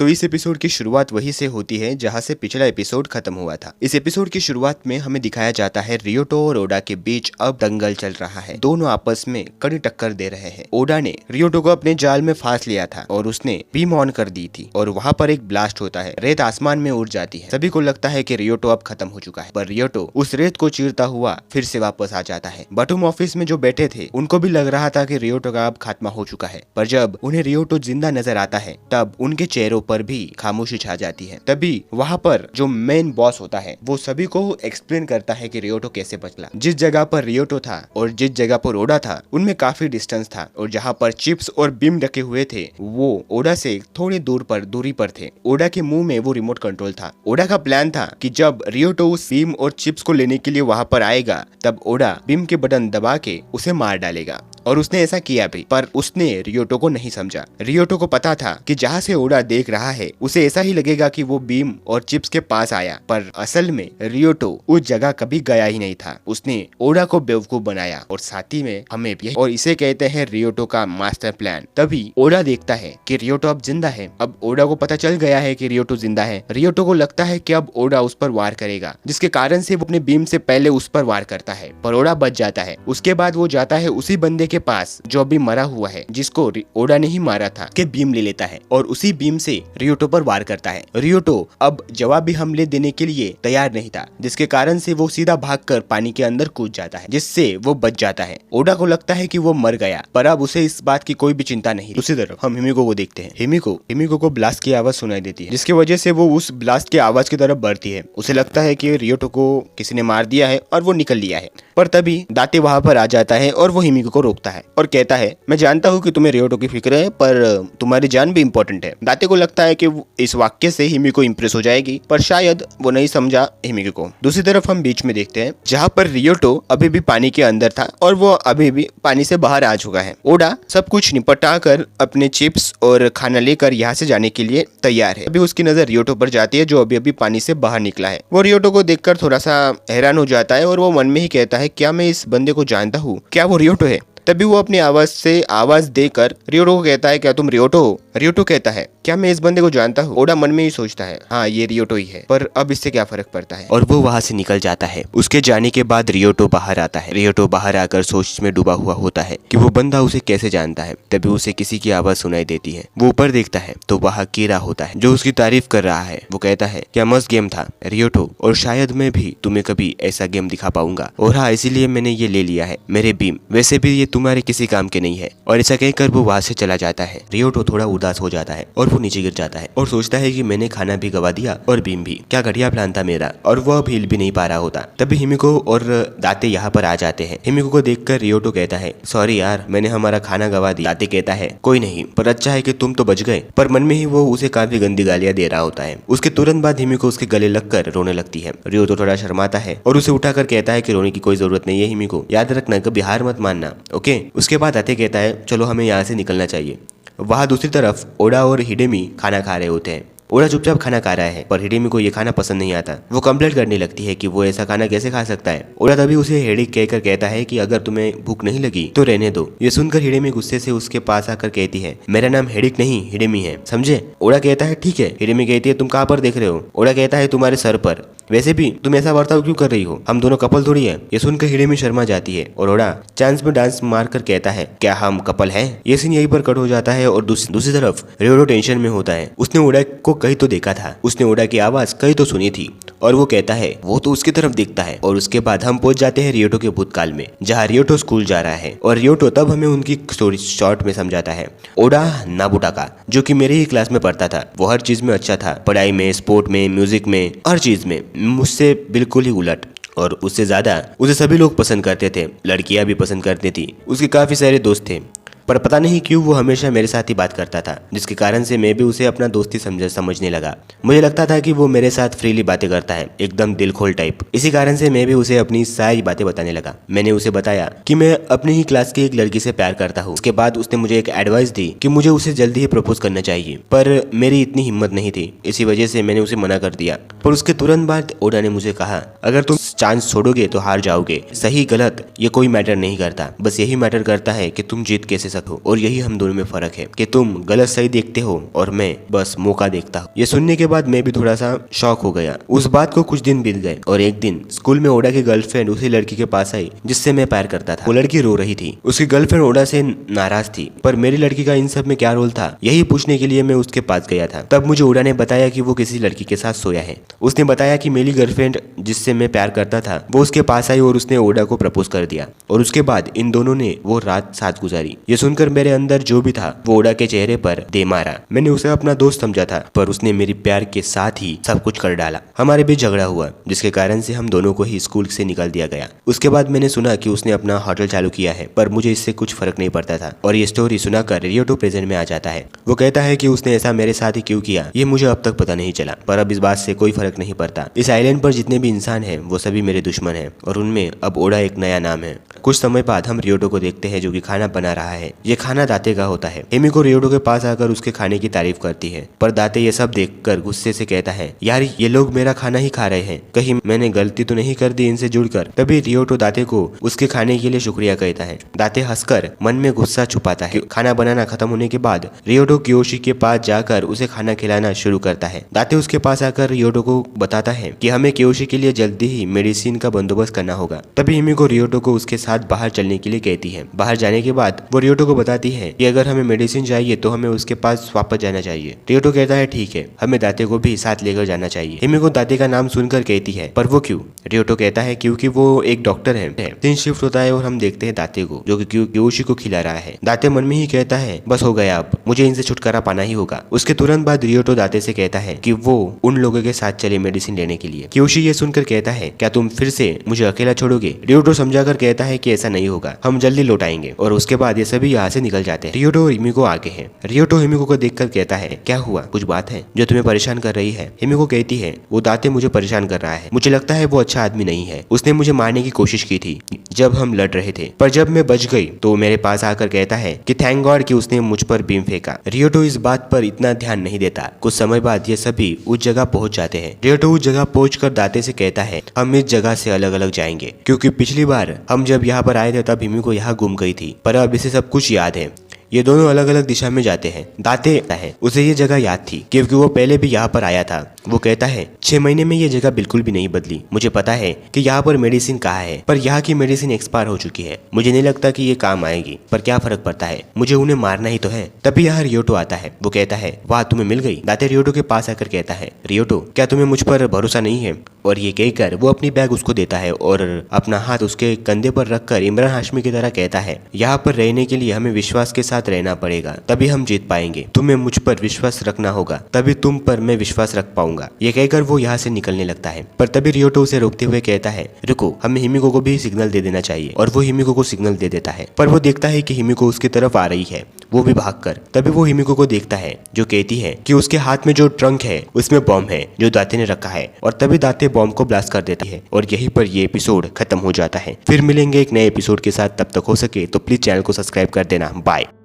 तो इस एपिसोड की शुरुआत वहीं से होती है जहां से पिछला एपिसोड खत्म हुआ था। इस एपिसोड की शुरुआत में हमें दिखाया जाता है रियोटो और ओडा के बीच अब दंगल चल रहा है। दोनों आपस में कड़ी टक्कर दे रहे हैं। ओडा ने रियोटो को अपने जाल में फांस लिया था और उसने बीम ऑन कर दी थी और वहां पर एक ब्लास्ट होता है। रेत आसमान में उड़ जाती है। सभी को लगता है कि रियोटो अब खत्म हो चुका है, पर रियोटो उस रेत को चीरता हुआ फिर से वापस आ जाता है। बटूम ऑफिस में जो बैठे थे उनको भी लग रहा था कि रियोटो का अब खात्मा हो चुका है, पर जब उन्हें रियोटो जिंदा नजर आता है तब उनके चेहरों पर भी खामोशी छा जाती है। तभी वहाँ पर जो मेन बॉस होता है वो सभी को एक्सप्लेन करता है कि रियोटो कैसे बचला। जिस जगह पर रियोटो था और जिस जगह पर ओडा था उनमें काफी डिस्टेंस था और जहाँ पर चिप्स और बीम रखे हुए थे वो ओडा से थोड़ी दूरी पर थे। ओडा के मुंह में वो रिमोट कंट्रोल था। ओडा का प्लान था कि जब रियोटो उस बीम और चिप्स को लेने के लिए वहाँ पर आएगा तब ओडा बीम के बटन दबा के उसे मार डालेगा, और उसने ऐसा किया भी। पर उसने रियोटो को नहीं समझा। रियोटो को पता था कि जहाँ से ओडा देख रहा है उसे ऐसा ही लगेगा कि वो बीम और चिप्स के पास आया, पर असल में रियोटो उस जगह कभी गया ही नहीं था। उसने ओडा को बेवकूफ बनाया और साथ ही में हमें भी, और इसे कहते हैं रियोटो का मास्टर प्लान। तभी ओडा देखता है कि रियोटो अब जिंदा है। अब ओडा को पता चल गया है कि रियोटो जिंदा है। रियोटो को लगता है कि अब ओडा उस पर वार करेगा, जिसके कारण से वो अपने बीम से पहले उस पर वार करता है, पर ओडा बच जाता है। उसके बाद वो जाता है उसी बंदे के पास जो अभी मरा हुआ है, जिसको ओडा ने ही मारा था, के बीम ले लेता है और उसी बीम से रियोटो पर वार करता है। रियोटो अब जवाबी हमले देने के लिए तैयार नहीं था, जिसके कारण से वो सीधा भागकर पानी के अंदर कूद जाता है, जिससे वो बच जाता है। ओडा को लगता है कि वो मर गया, पर अब उसे इस बात की कोई भी चिंता नहीं। दूसरी तरफ हम हिमिको को देखते हैं। हिमिको को ब्लास्ट की आवाज सुनाई देती है, जिसकी वजह से वो उस ब्लास्ट की आवाज की तरफ बढ़ती है। उसे लगता है कि रियोटो को किसी ने मार दिया है और वो निकल लिया है, पर तभी दाते वहां पर आ जाता है और वो हिमिको को रोकता है और कहता है, मैं जानता हूँ कि तुम्हें रियोटो की फिक्र है, पर तुम्हारी जान भी इम्पोर्टेंट है। दाते को लगता है कि इस वाक्य से हिमिको इंप्रेस हो जाएगी, पर शायद वो नहीं समझा हिमिको को। दूसरी तरफ हम बीच में देखते हैं जहाँ पर रियोटो अभी भी पानी के अंदर था और वो अभी भी पानी से बाहर आ चुका है। ओडा सब कुछ निपटा कर अपने चिप्स और खाना लेकर यहाँ से जाने के लिए तैयार है। अभी उसकी नजर रियोटो पर जाती है जो अभी अभी पानी से बाहर निकला है। वो रियोटो को देखकर थोड़ा सा हैरान हो जाता है और वो मन में ही कहता है, क्या मैं इस बंदे को जानता हूँ? क्या वो रियोटो है? तभी वो अपनी आवाज से आवाज देकर रियोटो को कहता है, क्या तुम रियोटो हो? रियोटो कहता है, क्या मैं इस बंदे को जानता हूँ? ओडा मन में ही सोचता है, हाँ ये रियोटो ही है, पर अब इससे क्या फर्क पड़ता है, और वो वहाँ से निकल जाता है। उसके जाने के बाद रियोटो बाहर आता है। रियोटो बाहर आकर सोच में डूबा हुआ होता है कि वो बंदा उसे कैसे जानता है। तभी उसे किसी की आवाज सुनाई देती है। वो ऊपर देखता है तो वहाँ कीरा होता है जो उसकी तारीफ कर रहा है। वो कहता है, क्या मस्त गेम था रियोटो, और शायद मैं भी तुम्हें कभी ऐसा गेम दिखा पाऊंगा, और हाँ इसीलिए मैंने ये ले लिया है मेरे बीम, वैसे भी ये तुम्हारे किसी काम के नहीं है। और ऐसा कहकर वो वहाँ से चला जाता है। रियोटो थोड़ा उदास हो जाता है और वो नीचे गिर जाता है और सोचता है कि मैंने खाना भी गवा दिया और बीम भी, क्या घटिया प्लान था मेरा, और वो अब हिल भी नहीं पा रहा होता। तभी हिमिको और दाते यहाँ पर आ जाते हैं। हिमिको को देखकर रियोटो कहता है, सॉरी यार मैंने हमारा खाना गवा दिया। दाते कहता है, कोई नहीं, पर अच्छा है कि तुम तो बच गए, पर मन में ही वो उसे काफी गंदी गालियां दे रहा होता है। उसके तुरंत बाद हिमिको उसके गले लगकर रोने लगती है। रियोटो थोड़ा शर्माता है और उसे उठाकर कहता है कि रोने की कोई जरूरत नहीं है हिमिको, याद रखना कभी हार मत मानना, ओके। उसके बाद दाते कहता है, चलो हमें यहाँ से निकलना चाहिए। वहाँ दूसरी तरफ ओडा और हिडेमी खाना खा रहे होते हैं। ओडा चुपचाप खाना खा रहा है, पर हिडेमी को ये खाना पसंद नहीं आता। वो कंप्लेंट करने लगती है कि वो ऐसा खाना कैसे खा सकता है। ओडा तभी उसे हेडिक कहकर कहता है कि अगर तुम्हें भूख नहीं लगी तो रहने दो। ये सुनकर हिडेमी गुस्से से उसके पास आकर कहती है, मेरा नाम हेडिक नहीं हिडेमी है, समझे? ओडा कहता है, ठीक है। हिडेमी कहती है, तुम कहाँ पर देख रहे हो? ओडा कहता है, तुम्हारे सर पर। वैसे भी तुम ऐसा बर्ताव क्यों कर रही हो? हम दोनों कपल थोड़ी है। ये सुनकर हिडेमी शर्मा जाती है और ओडा चांस में डांस मारकर कहता है, क्या हम कपल हैं? ये सीन यहीं पर कट हो जाता है और दूसरी तरफ रियोटो टेंशन में होता है। उसने ओडा को कहीं तो देखा था, उसने ओडा की आवाज कहीं तो सुनी थी, और वो कहता है वो तो उसकी तरफ देखता है। और उसके बाद हम पहुंच जाते हैं रियोटो के भूतकाल में, जहाँ रियोटो स्कूल जा रहा है और रियोटो तब हमें उनकी स्टोरी शॉर्ट में समझाता है। ओडा नाबुटाका जो कि मेरे ही क्लास में पढ़ता था, वो हर चीज में अच्छा था, पढ़ाई में, स्पोर्ट में, म्यूजिक में, हर चीज में मुझसे बिल्कुल ही उलट, और उससे ज्यादा उसे सभी लोग पसंद करते थे, लड़कियां भी पसंद करती थी, उसके काफी सारे दोस्त थे, पर पता नहीं क्यों वो हमेशा मेरे साथ ही बात करता था, जिसके कारण से मैं भी उसे अपना दोस्ती समझने लगा। मुझे लगता था कि वो मेरे साथ फ्रीली बातें करता है, एकदम दिल खोल टाइप। इसी कारण से मैं भी उसे अपनी सारी बातें बताने लगा। मैंने उसे बताया कि मैं अपनी ही क्लास की एक लड़की से प्यार करता हूँ। उसके बाद उसने मुझे एक एडवाइस दी कि मुझे उसे जल्दी ही प्रपोज करना चाहिए, पर मेरी इतनी हिम्मत नहीं थी, इसी वजह से मैंने उसे मना कर दिया। पर उसके तुरंत बाद ओडा ने मुझे कहा, अगर तुम चांस छोड़ोगे तो हार जाओगे, सही गलत ये कोई मैटर नहीं करता, बस यही मैटर करता है कि तुम जीत कैसे सकते हो और यही हम दोनों में फर्क है कि तुम गलत सही देखते हो और मैं बस मौका देखता हूँ। ये सुनने के बाद मैं भी थोड़ा सा शॉक हो गया। उस बात को कुछ दिन बीत गए और एक दिन स्कूल में ओडा की गर्लफ्रेंड उसी लड़की के पास आई जिससे मैं प्यार करता था। वो लड़की रो रही थी। उसकी गर्लफ्रेंड ओडा से नाराज थी, पर मेरी लड़की का इन सब में क्या रोल था यही पूछने के लिए मैं उसके पास गया था। तब मुझे ओडा ने बताया कि वो किसी लड़की के साथ सोया है। उसने बताया कि मेरी गर्लफ्रेंड जिससे मैं प्यार करता था वो उसके पास आई और उसने ओडा को प्रपोज कर दिया और उसके बाद इन दोनों ने वो रात साथ गुजारी। ये सुनकर मेरे अंदर जो भी था वो ओडा के चेहरे पर दे मारा। मैंने उसे अपना दोस्त समझा था, पर उसने मेरी प्यार के साथ ही सब कुछ कर डाला। हमारे बीच झगड़ा हुआ जिसके कारण से हम दोनों को ही स्कूल से निकाल दिया गया। उसके बाद मैंने सुना कि उसने अपना होटल चालू किया है, पर मुझे इससे कुछ फर्क नहीं पड़ता था और ये स्टोरी सुनाकर रियोटो प्रेजेंट में आ जाता है। वो कहता है कि उसने ऐसा मेरे साथ ही क्यों किया ये मुझे अब तक पता नहीं चला, पर अब इस बात से कोई फर्क नहीं पड़ता। इस आइलैंड पर जितने भी इंसान हैं वो सभी मेरे दुश्मन हैं और उनमें अब ओडा एक नया नाम है। कुछ समय बाद हम रियोटो को देखते हैं जो कि खाना बना रहा है। ये खाना दाते का होता है। हिमिको रियोटो के पास आकर उसके खाने की तारीफ करती है, पर दाते ये सब देखकर गुस्से से कहता है, यार ये लोग मेरा खाना ही खा रहे हैं, कहीं मैंने गलती तो नहीं कर दी इनसे जुड़कर। तभी रियोटो दाते को उसके खाने के लिए शुक्रिया कहता है। दाते हंसकर मन में गुस्सा छुपाता है। खाना बनाना खत्म होने के बाद रियोटो कियोशी के पास जाकर उसे खाना खिलाना शुरू करता है। दाते उसके पास आकर रियोटो को बताता है कि हमें कियोशी के लिए जल्दी ही मेडिसिन का बंदोबस्त करना होगा। तभी हिमिको रियोटो को उसके साथ बाहर चलने के लिए कहती है। बाहर जाने के बाद वो रियोटो को बताती है कि अगर हमें मेडिसिन चाहिए तो हमें उसके पास वापस जाना चाहिए। रियोटो कहता है ठीक है, हमें दाते को भी साथ लेकर जाना चाहिए। हिमिको दाते का नाम सुनकर कहती है, पर वो क्यों? रियोटो कहता है क्योंकि वो एक डॉक्टर है। दिन शिफ्ट होता है और हम देखते हैं दाते को जो कि कियोशी को खिला रहा है। दाते मन में ही कहता है बस हो गया, अब मुझे इनसे छुटकारा पाना ही होगा। उसके तुरंत बाद रियोटो दाते से कहता है कि वो उन लोगों के साथ चले मेडिसिन लेने के लिए। कियोशी ये सुनकर कहता है क्या तुम फिर से मुझे अकेला छोड़ोगे? रियोटो समझाकर कहता है कि ऐसा नहीं होगा, हम जल्दी लौट आएंगे। और उसके बाद ये सभी यहाँ से निकल जाते हैं। रियोटो और हिमिको आगे हैं। रियोटो हिमिको को देखकर कहता है क्या हुआ, कुछ बात है जो तुम्हें परेशान कर रही है? हिमिको कहती है वो दाते मुझे परेशान कर रहा है, मुझे लगता है वो अच्छा आदमी नहीं है। उसने मुझे मारने की कोशिश की थी जब हम लड़ रहे थे, पर जब मैं बच गई तो मेरे पास आकर कहता है कि थैंक गॉड कि उसने मुझ पर बीम फेंका। रियोटो इस बात पर इतना ध्यान नहीं देता। कुछ समय बाद ये सभी उस जगह पहुंच जाते हैं। रियोटो उस जगह पहुंचकर दाते से कहता है हम इस जगह से अलग अलग जाएंगे, क्योंकि पिछली बार हम जब यहाँ पर आए थे तब हिमिको यहाँ गुम गई थी, पर अब इसे सब कुछ याद है। ये दोनों अलग अलग दिशा में जाते हैं। दाते है उसे ये जगह याद थी क्योंकि वो पहले भी यहाँ पर आया था। वो कहता है 6 महीने में ये जगह बिल्कुल भी नहीं बदली। मुझे पता है कि यहाँ पर मेडिसिन कहाँ है, पर यहाँ की मेडिसिन एक्सपायर हो चुकी है। मुझे नहीं लगता कि ये काम आएगी, पर क्या फर्क पड़ता है, मुझे उन्हें मारना ही तो है। तभी यहाँ रियोटो आता है। वो कहता है वाह तुम्हें मिल गई। दाते रियोटो के पास आकर कहता है रियोटो क्या तुम्हें मुझ पर भरोसा नहीं है? और ये कहकर वो अपनी बैग उसको देता है और अपना हाथ उसके कंधे पर रखकर इमरान हाशमी की तरह कहता है यहाँ पर रहने के लिए हमें विश्वास के साथ रहना पड़ेगा, तभी हम जीत पाएंगे। तुम्हें मुझ पर विश्वास रखना होगा, तभी तुम पर मैं विश्वास रख पाऊंगा। ये कहकर वो यहाँ से निकलने लगता है, पर तभी रियोटो उसे रोकते हुए कहता है रुको, हमें हिमिको को भी सिग्नल दे देना चाहिए। और वो हिमिको को सिग्नल दे देता है, पर वो देखता है कि हिमिको उसकी तरफ आ रही है। वो भी भागकर तभी वो हिमिको को देखता है जो कहती है कि उसके हाथ में जो ट्रंक है उसमें बॉम्ब है जो दाते ने रखा है। और तभी दाते बॉम्ब को ब्लास्ट कर देती है और यहीं पर ये एपिसोड खत्म हो जाता है। फिर मिलेंगे एक नए एपिसोड के साथ, तब तक हो सके तो प्लीज चैनल को सब्सक्राइब कर देना। बाय।